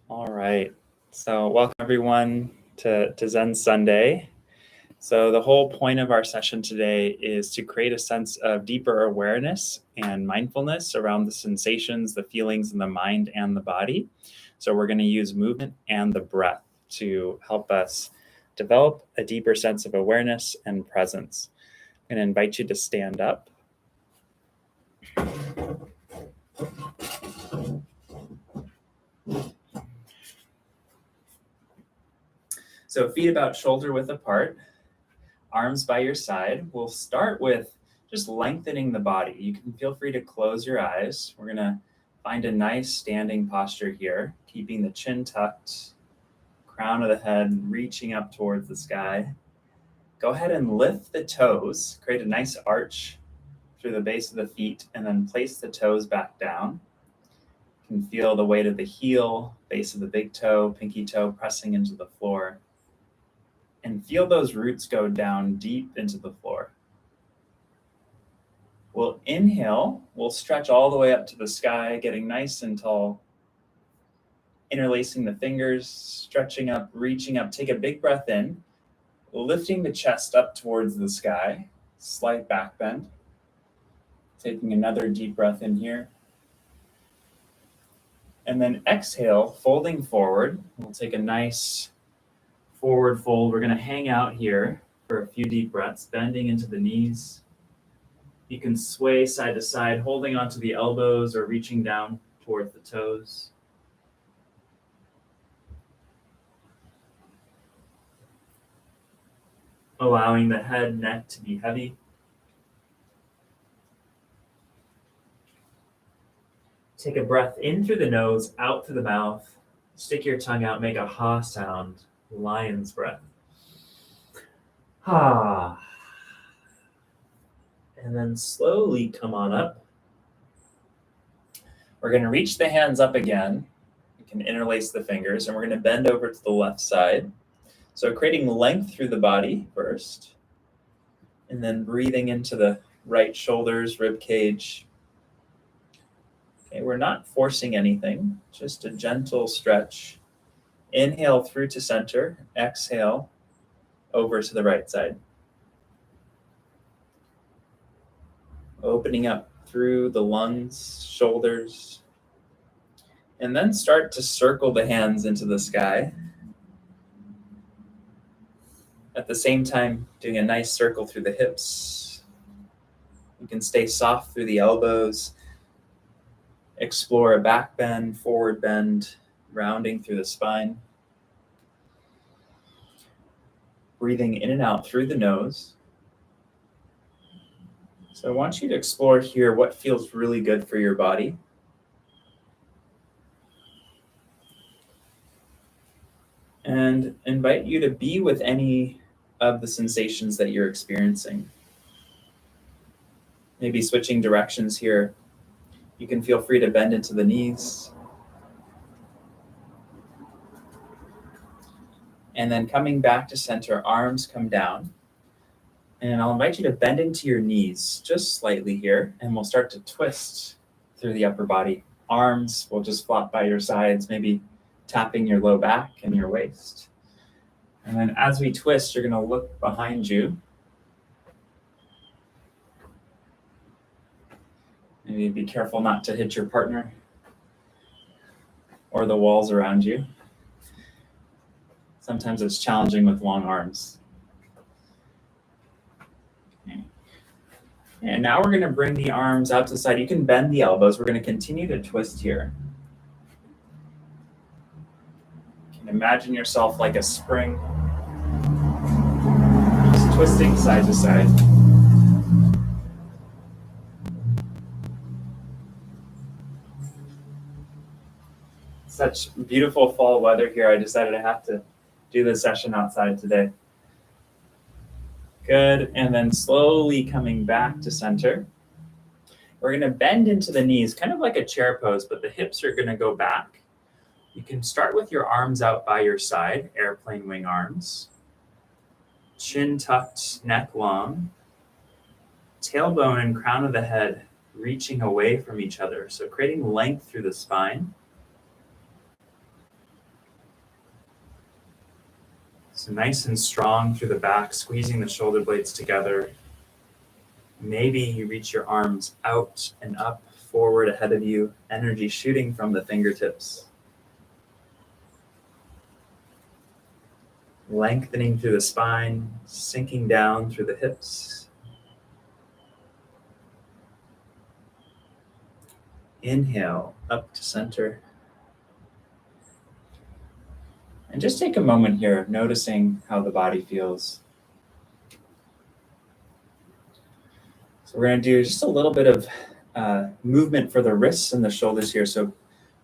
All right. So welcome everyone to Zen Sunday. So the whole point of our session today is to create a sense of deeper awareness and mindfulness around the sensations, the feelings in the mind and the body. So we're going to use movement and the breath to help us develop a deeper sense of awareness and presence. I'm going to invite you to stand up. So feet about shoulder width apart, arms by your side. We'll start with just lengthening the body. You can feel free to close your eyes. We're gonna find a nice standing posture here, keeping the chin tucked, crown of the head reaching up towards the sky. Go ahead and lift the toes, create a nice arch through the base of the feet, and then place the toes back down. You can feel the weight of the heel, base of the big toe, pinky toe pressing into the floor. And feel those roots go down deep into the floor. We'll inhale, we'll stretch all the way up to the sky, getting nice and tall. Interlacing the fingers, stretching up, reaching up. Take a big breath in, lifting the chest up towards the sky, slight back bend. Taking another deep breath in here. And then exhale, folding forward. We'll take a nice forward fold. We're going to hang out here for a few deep breaths, bending into the knees. You can sway side to side, holding onto the elbows or reaching down towards the toes. Allowing the head, neck to be heavy. Take a breath in through the nose, out through the mouth. Stick your tongue out, make a ha sound, lion's breath. Ha. And then slowly come on up. We're going to reach the hands up again. You can interlace the fingers, and we're going to bend over to the left side. So creating length through the body first, and then breathing into the right shoulders, rib cage. Okay, we're not forcing anything, just a gentle stretch. Inhale through to center, exhale over to the right side. Opening up through the lungs, shoulders, and then start to circle the hands into the sky. At the same time, doing a nice circle through the hips. You can stay soft through the elbows. Explore a back bend, forward bend, rounding through the spine. Breathing in and out through the nose. So I want you to explore here what feels really good for your body. And invite you to be with any of the sensations that you're experiencing. Maybe switching directions here. You can feel free to bend into the knees. And then coming back to center, arms come down. And I'll invite you to bend into your knees just slightly here, and we'll start to twist through the upper body. Arms will just flop by your sides, maybe tapping your low back and your waist. And then as we twist, you're going to look behind you. Maybe be careful not to hit your partner or the walls around you. Sometimes it's challenging with long arms. Okay. And now we're going to bring the arms out to the side. You can bend the elbows. We're going to continue to twist here. You can imagine yourself like a spring, just twisting side to side. Such beautiful fall weather here. I decided I have to do this session outside today. Good, and then slowly coming back to center. We're going to bend into the knees, kind of like a chair pose, but the hips are going to go back. You can start with your arms out by your side, airplane wing arms. Chin tucked, neck long. Tailbone and crown of the head reaching away from each other, so creating length through the spine. So nice and strong through the back, squeezing the shoulder blades together. Maybe you reach your arms out and up, forward ahead of you, energy shooting from the fingertips. Lengthening through the spine, sinking down through the hips. Inhale up to center. And just take a moment here, noticing how the body feels. So we're going to do just a little bit of movement for the wrists and the shoulders here. So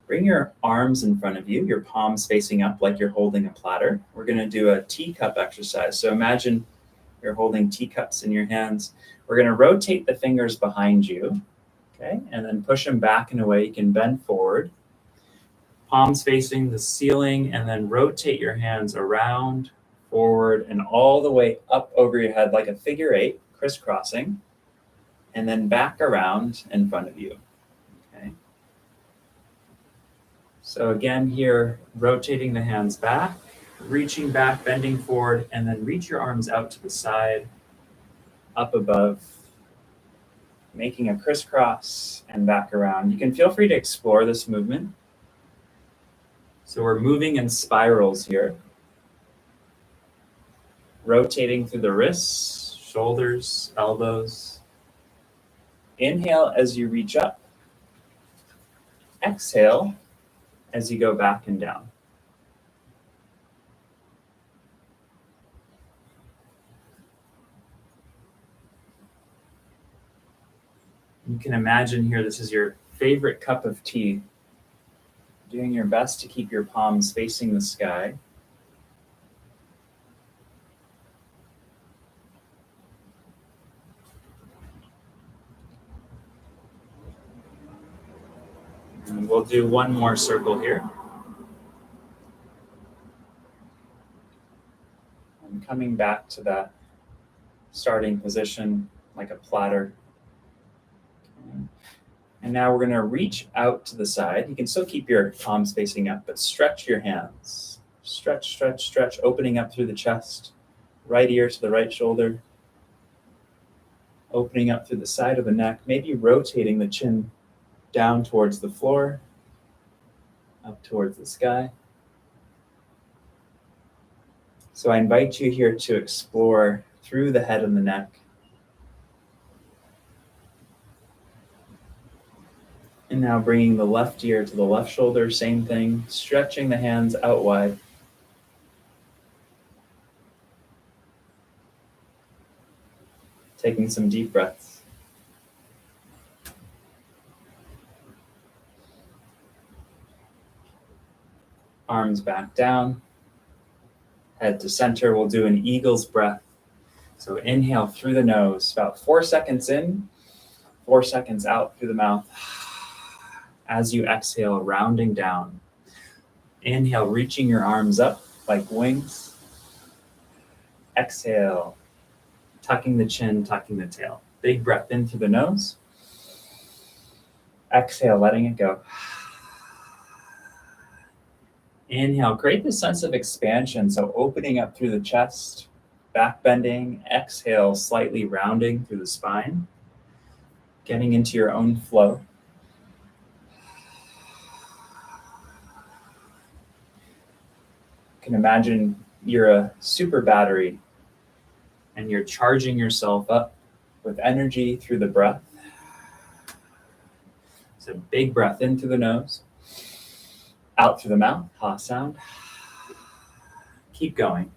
bring your arms in front of you, your palms facing up like you're holding a platter. We're going to do a teacup exercise. So imagine you're holding teacups in your hands. We're going to rotate the fingers behind you, okay? And then push them back in a way you can bend forward. Palms facing the ceiling, and then rotate your hands around, forward, and all the way up over your head like a figure eight, crisscrossing, and then back around in front of you, okay? So again here, rotating the hands back, reaching back, bending forward, and then reach your arms out to the side, up above, making a crisscross and back around. You can feel free to explore this movement. So we're moving in spirals here. Rotating through the wrists, shoulders, elbows. Inhale as you reach up. Exhale as you go back and down. You can imagine here this is your favorite cup of tea. Doing your best to keep your palms facing the sky. And we'll do one more circle here. And coming back to that starting position like a platter. And now we're going to reach out to the side. You can still keep your palms facing up, but stretch your hands. Stretch, stretch, stretch, opening up through the chest. Right ear to the right shoulder. Opening up through the side of the neck, maybe rotating the chin down towards the floor, up towards the sky. So I invite you here to explore through the head and the neck. And now bringing the left ear to the left shoulder, same thing, stretching the hands out wide. Taking some deep breaths. Arms back down, head to center. We'll do an eagle's breath. So inhale through the nose, about 4 seconds in, 4 seconds out through the mouth. As you exhale, rounding down. Inhale, reaching your arms up like wings. Exhale, tucking the chin, tucking the tail. Big breath in through the nose. Exhale, letting it go. Inhale, create this sense of expansion. So opening up through the chest, back bending. Exhale, slightly rounding through the spine. Getting into your own flow. You can imagine you're a super battery and you're charging yourself up with energy through the breath. So big breath in through the nose, out through the mouth, ha sound. Keep going.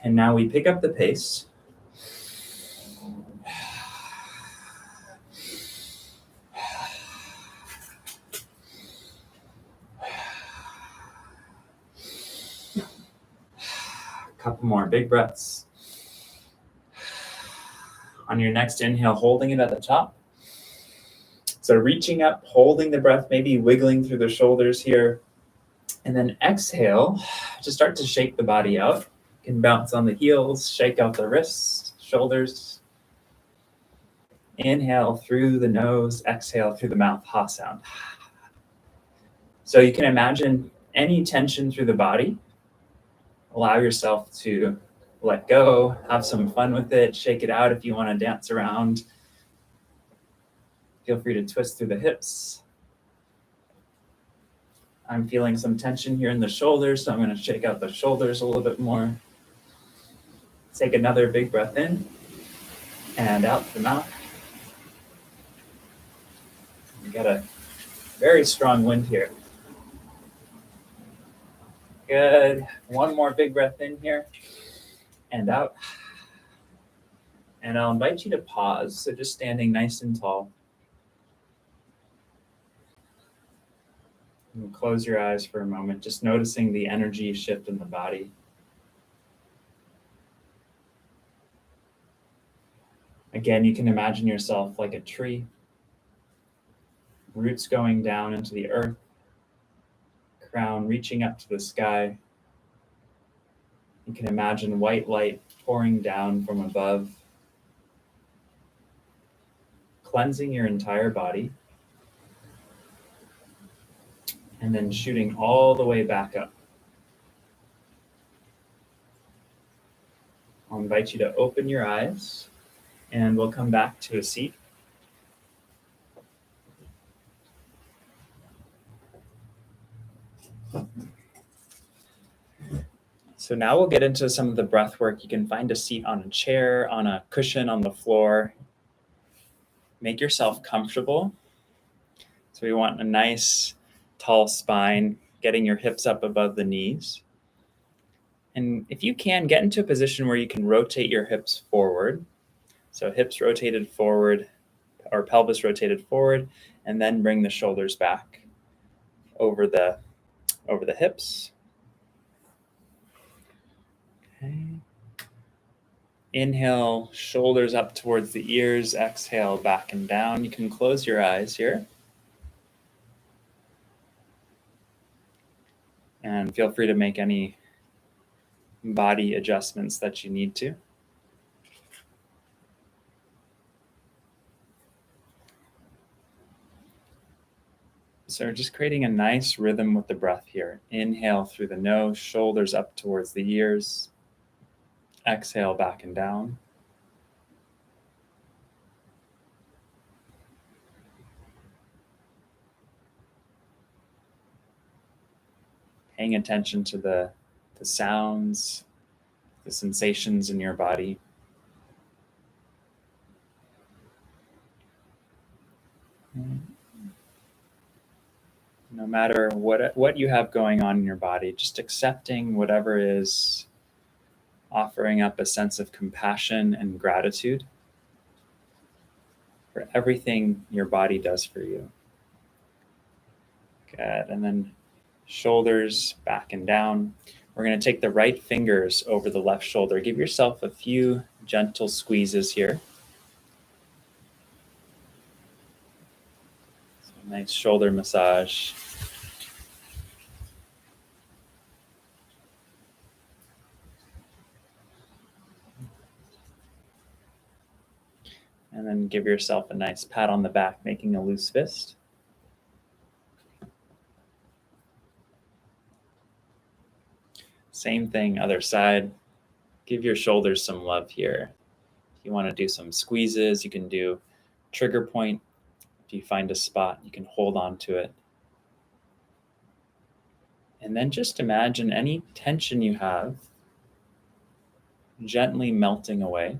And now we pick up the pace. Couple more big breaths. On your next inhale, holding it at the top. So reaching up, holding the breath, maybe wiggling through the shoulders here. And then exhale, just start to shake the body out. You can bounce on the heels, shake out the wrists, shoulders. Inhale through the nose, exhale through the mouth, ha sound. So you can imagine any tension through the body. Allow yourself to let go, have some fun with it, shake it out if you want to dance around. Feel free to twist through the hips. I'm feeling some tension here in the shoulders, so I'm going to shake out the shoulders a little bit more. Take another big breath in and out the mouth. We got a very strong wind here. Good. One more big breath in here and out. And I'll invite you to pause. So just standing nice and tall. And close your eyes for a moment, just noticing the energy shift in the body. Again, you can imagine yourself like a tree, roots going down into the earth, crown reaching up to the sky. You can imagine white light pouring down from above, cleansing your entire body, and then shooting all the way back up. I'll invite you to open your eyes, and we'll come back to a seat. So now we'll get into some of the breath work. You can find a seat on a chair, on a cushion, on the floor. Make yourself comfortable. So we want a nice, tall spine, getting your hips up above the knees. And if you can, get into a position where you can rotate your hips forward. So hips rotated forward, or pelvis rotated forward, and then bring the shoulders back over the hips. Okay. Inhale, shoulders up towards the ears. Exhale, back and down. You can close your eyes here. And feel free to make any body adjustments that you need to. So just creating a nice rhythm with the breath here. Inhale through the nose, shoulders up towards the ears. Exhale, back and down. Paying attention to the sounds, the sensations in your body. No matter what you have going on in your body, just accepting whatever is, offering up a sense of compassion and gratitude for everything your body does for you. Good. And then shoulders back and down. We're going to take the right fingers over the left shoulder. Give yourself a few gentle squeezes here. So nice shoulder massage. And then give yourself a nice pat on the back, making a loose fist. Same thing, other side. Give your shoulders some love here. If you want to do some squeezes, you can do trigger point. If you find a spot, you can hold on to it. And then just imagine any tension you have gently melting away.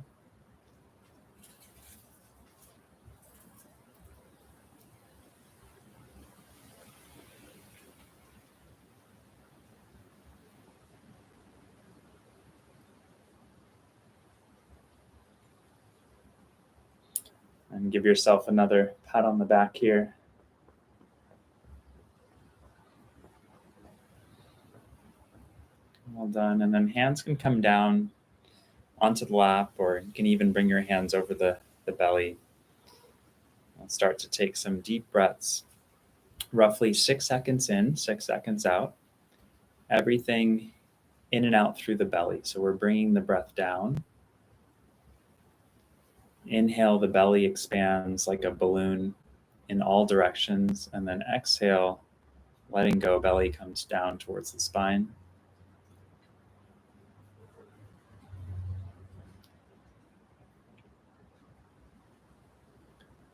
And give yourself another pat on the back here. Well done. And then hands can come down onto the lap, or you can even bring your hands over the belly. And start to take some deep breaths. Roughly 6 seconds in, 6 seconds out. Everything in and out through the belly. So we're bringing the breath down. Inhale, the belly expands like a balloon in all directions, and then exhale, letting go, belly comes down towards the spine.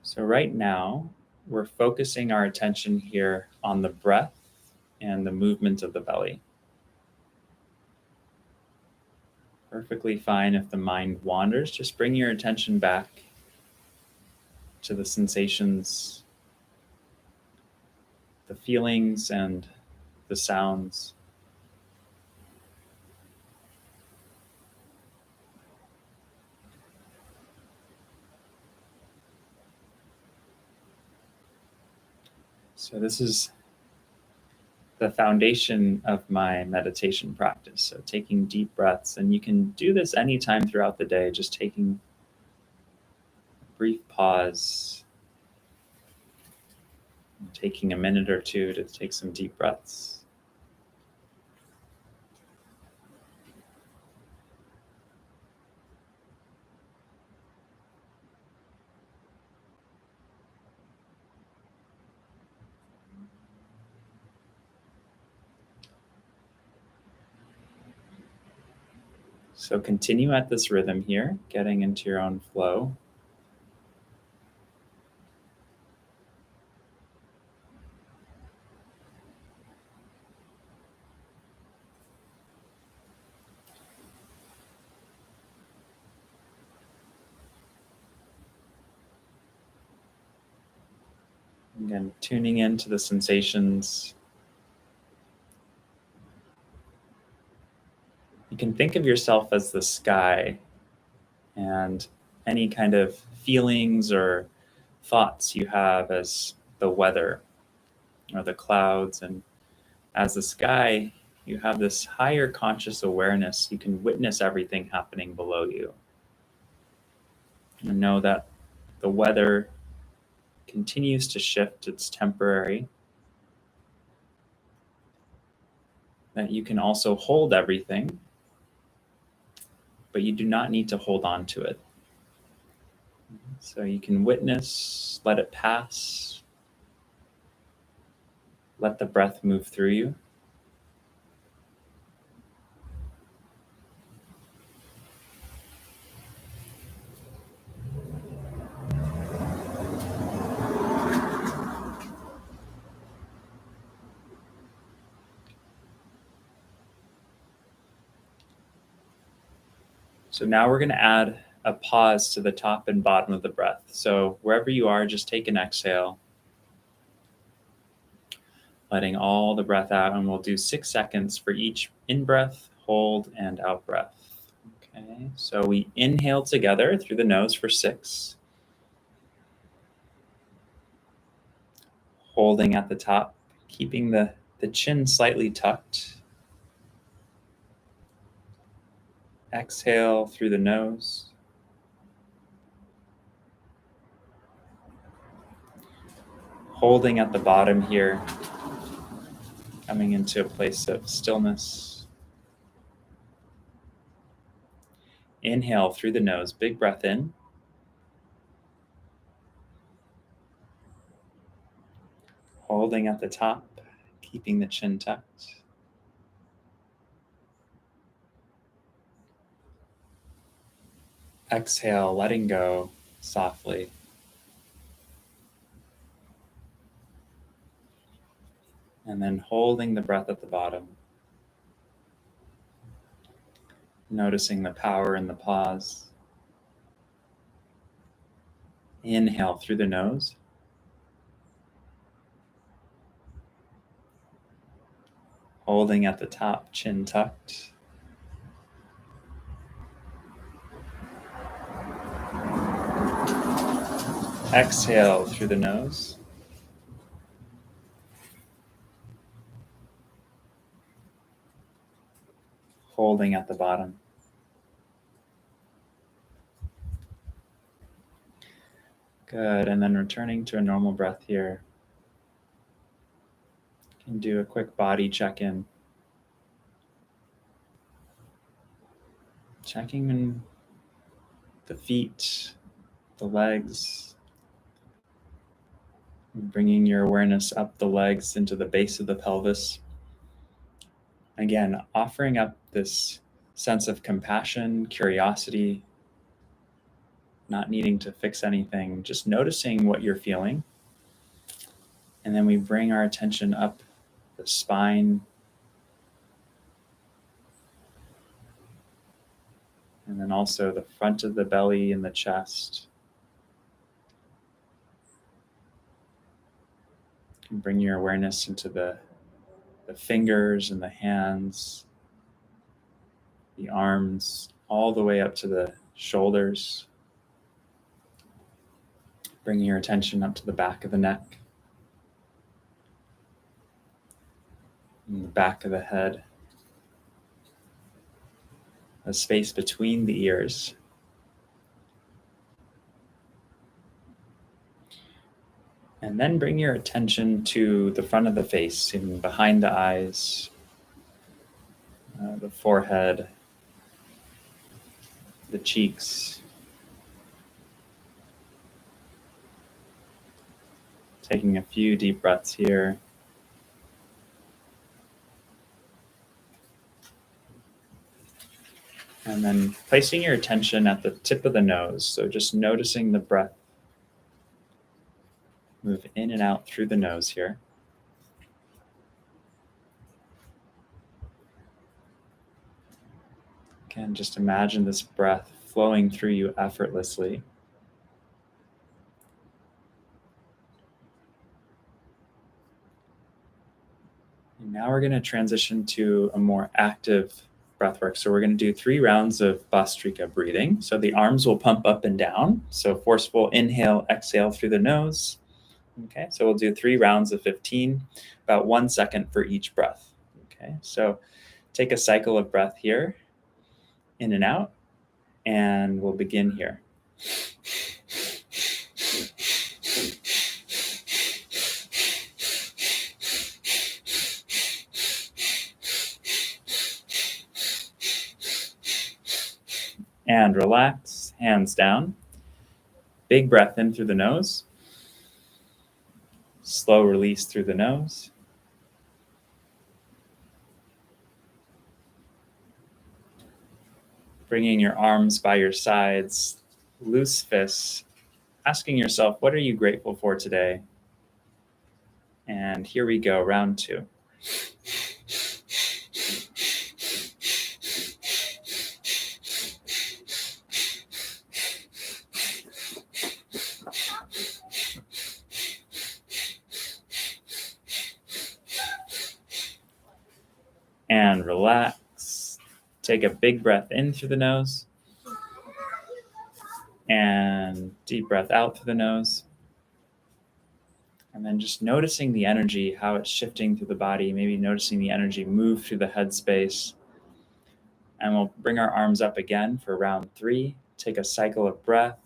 So right now, we're focusing our attention here on the breath and the movement of the belly. Perfectly fine if the mind wanders. Just bring your attention back to the sensations, the feelings, and the sounds. So this is the foundation of my meditation practice. So taking deep breaths, and you can do this anytime throughout the day, just taking a brief pause, taking a minute or two to take some deep breaths. So continue at this rhythm here, getting into your own flow. Again, tuning into the sensations. You can think of yourself as the sky, and any kind of feelings or thoughts you have as the weather or the clouds. And as the sky, you have this higher conscious awareness. You can witness everything happening below you. And know that the weather continues to shift, it's temporary. That you can also hold everything, but you do not need to hold on to it. So you can witness, let it pass, let the breath move through you. So now we're going to add a pause to the top and bottom of the breath. So wherever you are, just take an exhale, letting all the breath out, and we'll do 6 seconds for each in-breath, hold, and out-breath. Okay, so we inhale together through the nose for 6, holding at the top, keeping the chin slightly tucked. Exhale through the nose. Holding at the bottom here, coming into a place of stillness. Inhale through the nose, big breath in. Holding at the top, keeping the chin tucked. Exhale, letting go softly. And then holding the breath at the bottom. Noticing the power in the pause. Inhale through the nose. Holding at the top, chin tucked. Exhale through the nose. Holding at the bottom. Good, and then returning to a normal breath here. You can do a quick body check-in. Checking in the feet, the legs, bringing your awareness up the legs into the base of the pelvis. Again, offering up this sense of compassion, curiosity, not needing to fix anything, just noticing what you're feeling. And then we bring our attention up the spine, and then also the front of the belly and the chest. And bring your awareness into the fingers and the hands, the arms, all the way up to the shoulders. Bringing your attention up to the back of the neck, and the back of the head, the space between the ears. And then bring your attention to the front of the face and behind the eyes, the forehead, the cheeks. Taking a few deep breaths here. And then placing your attention at the tip of the nose. So just noticing the breath move in and out through the nose here. Again, just imagine this breath flowing through you effortlessly. And now we're going to transition to a more active breath work. So we're going to do 3 rounds of Bostrika breathing. So the arms will pump up and down. So forceful inhale, exhale through the nose. Okay, so we'll do 3 rounds of 15, about 1 second for each breath. Okay, so take a cycle of breath here, in and out, and we'll begin here. And relax, hands down. Big breath in through the nose. Slow release through the nose. Bringing your arms by your sides, loose fists, asking yourself, what are you grateful for today? And here we go, round 2. And relax. Take a big breath in through the nose. And deep breath out through the nose. And then just noticing the energy, how it's shifting through the body, maybe noticing the energy move through the head space. And we'll bring our arms up again for round 3. Take a cycle of breath.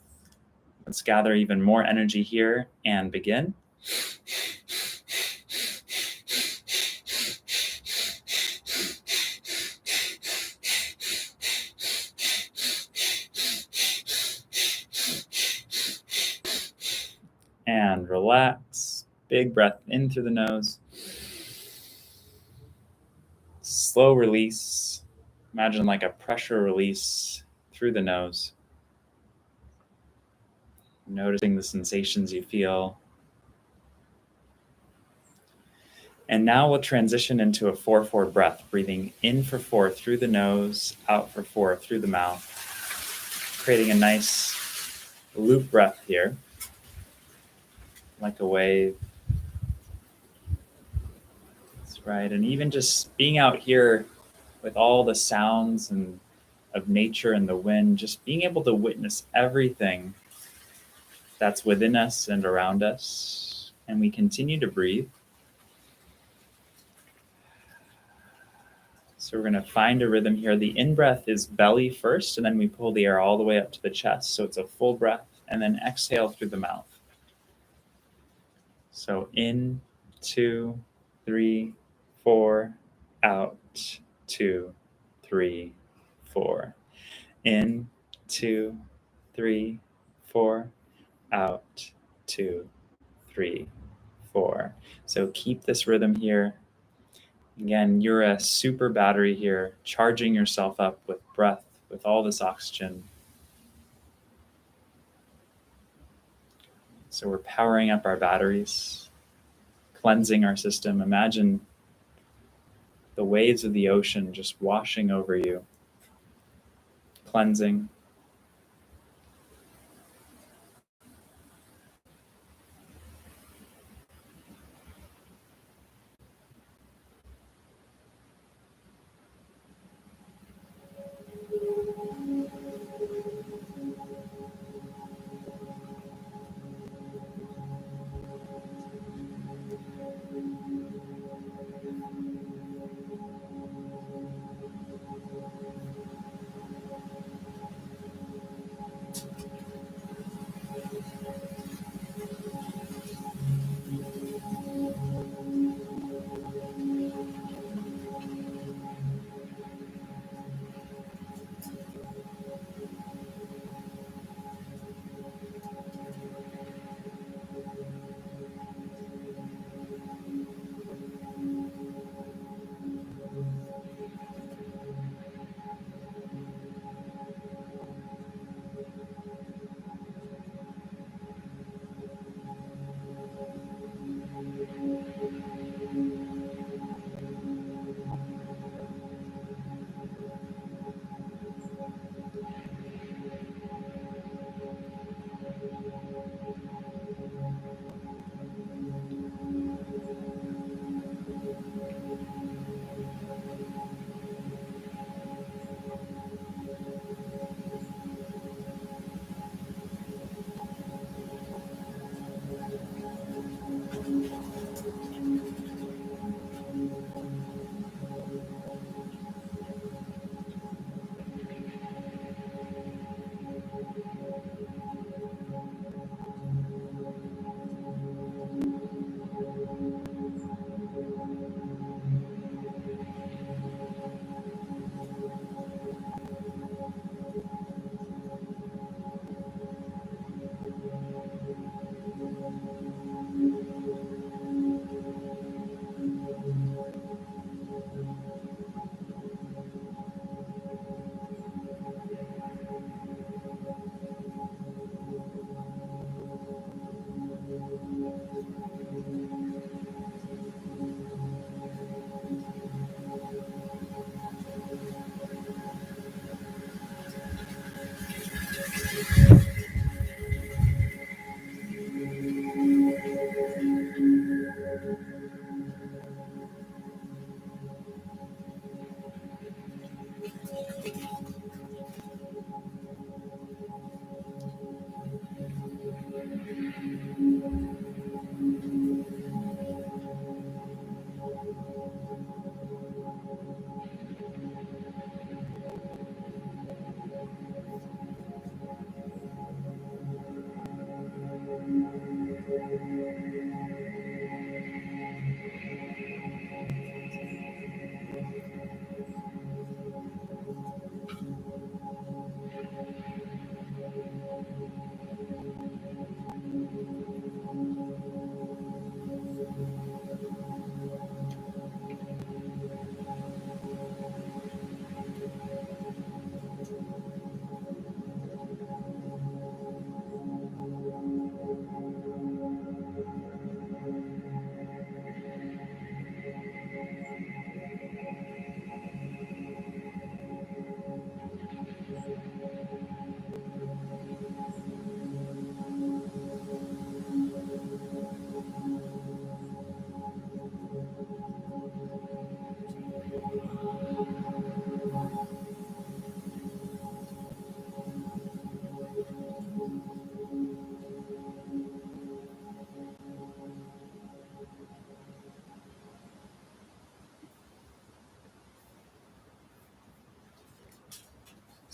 Let's gather even more energy here and begin. And relax. Big breath in through the nose. Slow release. Imagine like a pressure release through the nose. Noticing the sensations you feel. And now we'll transition into a 4-4 breath, breathing in for 4 through the nose, out for 4 through the mouth, creating a nice loop breath here, like a wave. That's right. And even just being out here with all the sounds and of nature and the wind, just being able to witness everything that's within us and around us. And we continue to breathe. So we're going to find a rhythm here. The in-breath is belly first, and then we pull the air all the way up to the chest. So it's a full breath, and then exhale through the mouth. So in, 2, 3, 4, out, 2, 3, 4. In, 2, 3, 4, out, 2, 3, 4. So keep this rhythm here. Again, you're a super battery here, charging yourself up with breath, with all this oxygen. So we're powering up our batteries, cleansing our system. Imagine the waves of the ocean just washing over you, cleansing.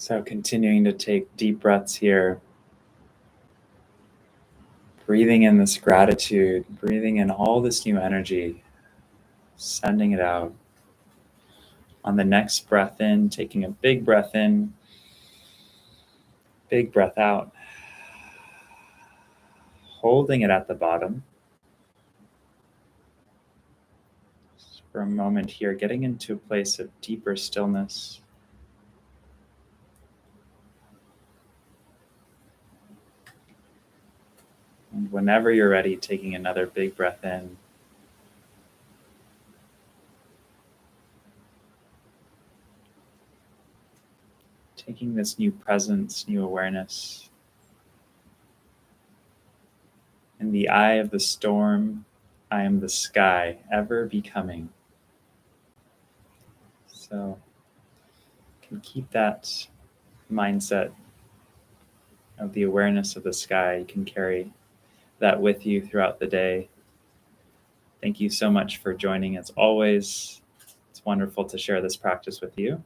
So continuing to take deep breaths here, breathing in this gratitude, breathing in all this new energy, sending it out. On the next breath in, taking a big breath in, big breath out. holding it at the bottom. Just for a moment here, getting into a place of deeper stillness. And whenever you're ready, taking another big breath in. Taking this new presence, new awareness. In the eye of the storm, I am the sky, ever becoming. So you can keep that mindset of the awareness of the sky. You can carry that with you throughout the day. Thank you so much for joining as always. It's wonderful to share this practice with you.